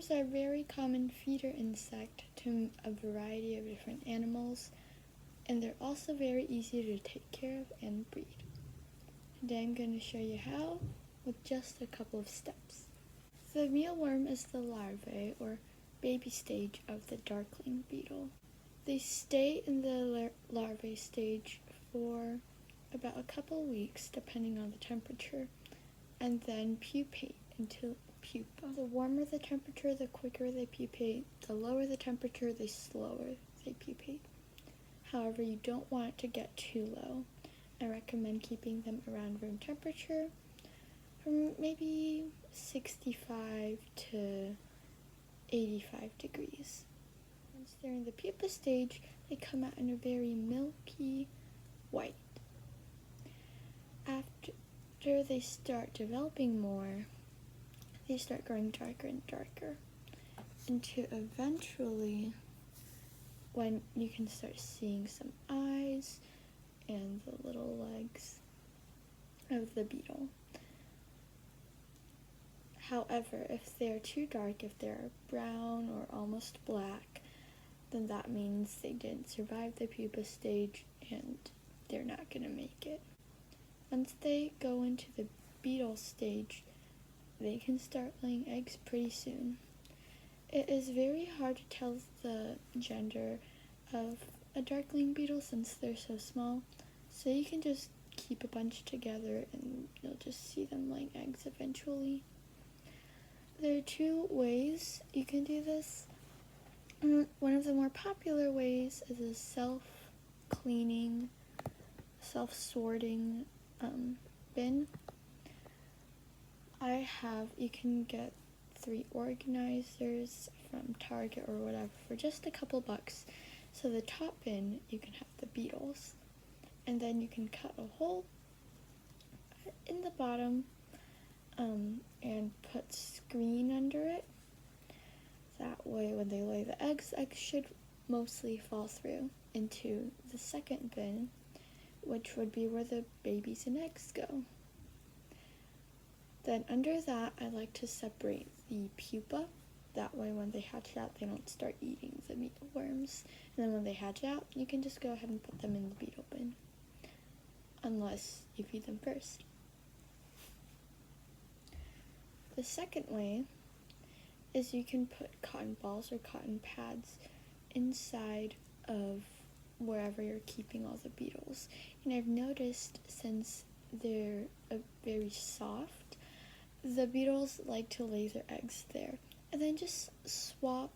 Mealworms are a very common feeder insect to a variety of different animals, and they're also very easy to take care of and breed. Today I'm going to show you how with just a couple of steps. The mealworm is the larvae or baby stage of the darkling beetle. They stay in the larvae stage for about a couple weeks depending on the temperature, and then pupate into pupa. The warmer the temperature, the quicker they pupate. The lower the temperature, the slower they pupate. However, you don't want it to get too low. I recommend keeping them around room temperature from maybe 65 to 85 degrees. Once they're in the pupa stage, they come out in a very milky white. After they start developing more, they start growing darker and darker until eventually when you can start seeing some eyes and the little legs of the beetle. However, if they're too dark, if they're brown or almost black, then that means they didn't survive the pupa stage and they're not going to make it. Once they go into the beetle stage, they can start laying eggs pretty soon. It is very hard to tell the gender of a darkling beetle since they're so small, so you can just keep a bunch together and you'll just see them laying eggs eventually. There are two ways you can do this. One of the more popular ways is a self-cleaning, self-sorting bin. You can get 3 organizers from Target or whatever for just a couple bucks. So the top bin, you can have the beetles, and then you can cut a hole in the bottom and put screen under it. That way when they lay the eggs should mostly fall through into the second bin, which would be where the babies and eggs go. Then under that, I like to separate the pupa. That way when they hatch out, they don't start eating the mealworms. And then when they hatch out, you can just go ahead and put them in the beetle bin, unless you feed them first. The second way is you can put cotton balls or cotton pads inside of wherever you're keeping all the beetles. And I've noticed since they're very soft, the beetles like to lay their eggs there. And then just swap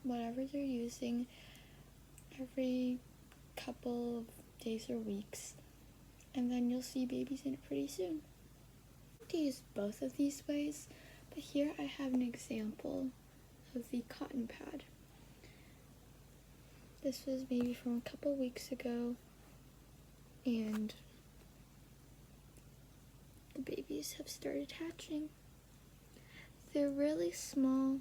whatever they're using every couple of days or weeks, and then you'll see babies in it pretty soon. To use both of these ways, but here I have an example of the cotton pad. This was maybe from a couple weeks ago, and the babies have started hatching. They're really small,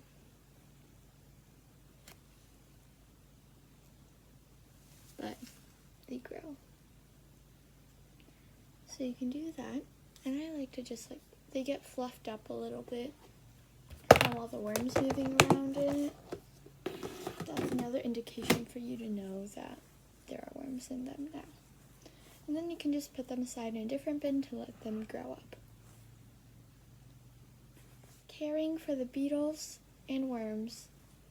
but they grow. So you can do that, and I like to just they get fluffed up a little bit, have all the worms moving around in it. That's another indication for you to know that there are worms in them now. And then you can just put them aside in a different bin to let them grow up. Caring for the beetles and worms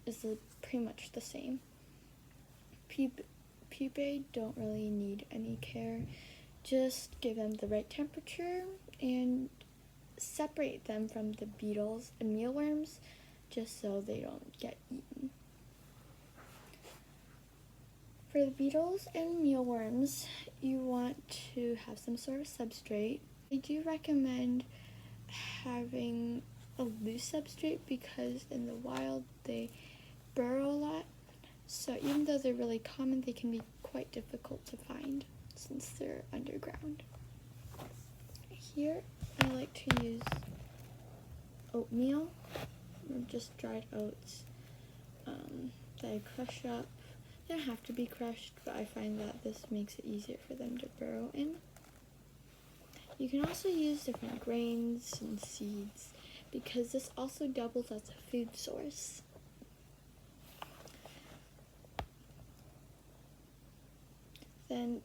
is pretty much the same. Pupae don't really need any care. Just give them the right temperature and separate them from the beetles and mealworms just so they don't get eaten. For the beetles and mealworms, you want to have some sort of substrate. I do recommend having a loose substrate because in the wild they burrow a lot, so even though they're really common, they can be quite difficult to find since they're underground. Here I like to use oatmeal, or just dried oats that I crush up. They don't have to be crushed, but I find that this makes it easier for them to burrow in. You can also use different grains and seeds, because this also doubles as a food source.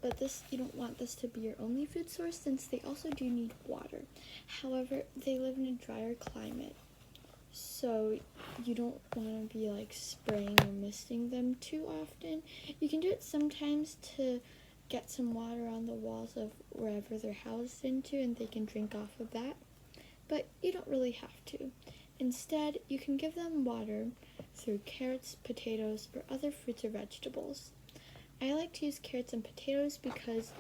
But you don't want this to be your only food source since they also do need water. However, they live in a drier climate, so you don't want to be like spraying or misting them too often. You can do it sometimes to get some water on the walls of wherever they're housed into and they can drink off of that, but you don't really have to. Instead, you can give them water through carrots, potatoes, or other fruits or vegetables. I like to use carrots and potatoes because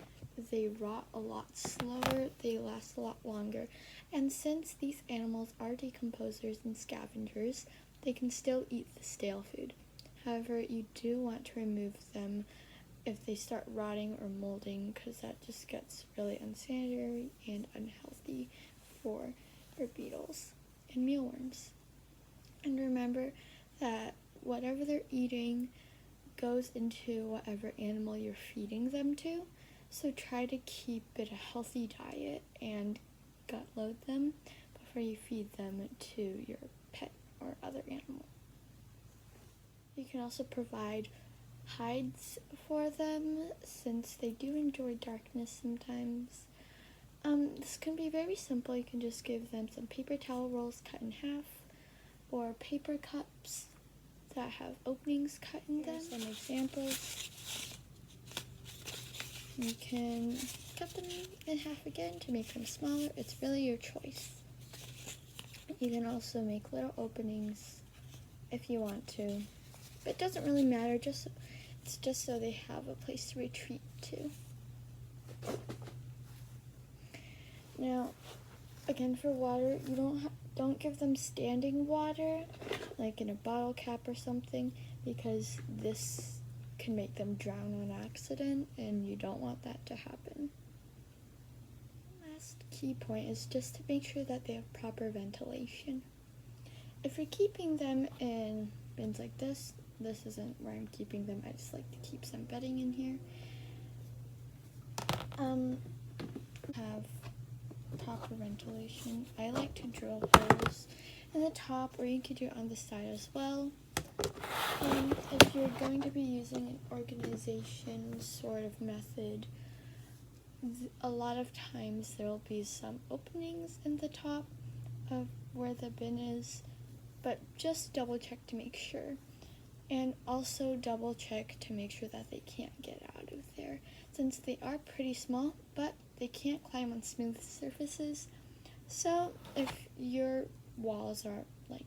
they rot a lot slower, they last a lot longer, and since these animals are decomposers and scavengers, they can still eat the stale food. However, you do want to remove them if they start rotting or molding because that just gets really unsanitary and unhealthy for your beetles and mealworms. And remember that whatever they're eating goes into whatever animal you're feeding them to, so try to keep it a healthy diet and gut load them before you feed them to your pet or other animal. You can also provide hides for them since they do enjoy darkness sometimes. This can be very simple. You can just give them some paper towel rolls cut in half or paper cups that have openings cut in them. Some examples. You can cut them in half again to make them smaller. It's really your choice. You can also make little openings if you want to. It doesn't really matter, it's just so they have a place to retreat to. Now, again, for water, you don't give them standing water, like in a bottle cap or something, because this can make them drown on accident, and you don't want that to happen. Last key point is just to make sure that they have proper ventilation. If you're keeping them in bins like this isn't where I'm keeping them, I just like to keep some bedding in here. Have proper ventilation. I like to drill holes in the top, or you could do it on the side as well. If you're going to be using an organization sort of method, a lot of times there will be some openings in the top of where the bin is, but just double check to make sure. And also double check to make sure that they can't get out of there, since they are pretty small, but they can't climb on smooth surfaces. So if your walls are like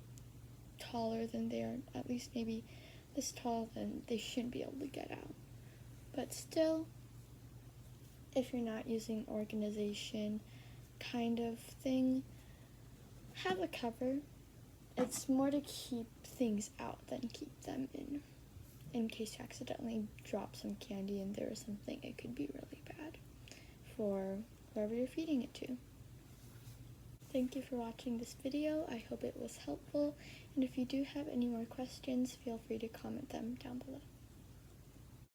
taller than they are, at least maybe this tall, then they shouldn't be able to get out. But still, if you're not using organization kind of thing, have a cover. It's more to keep things out than keep them in case you accidentally drop some candy in there or something. It could be really bad for whoever you're feeding it to. Thank you for watching this video. I hope it was helpful, and if you do have any more questions, feel free to comment them down below.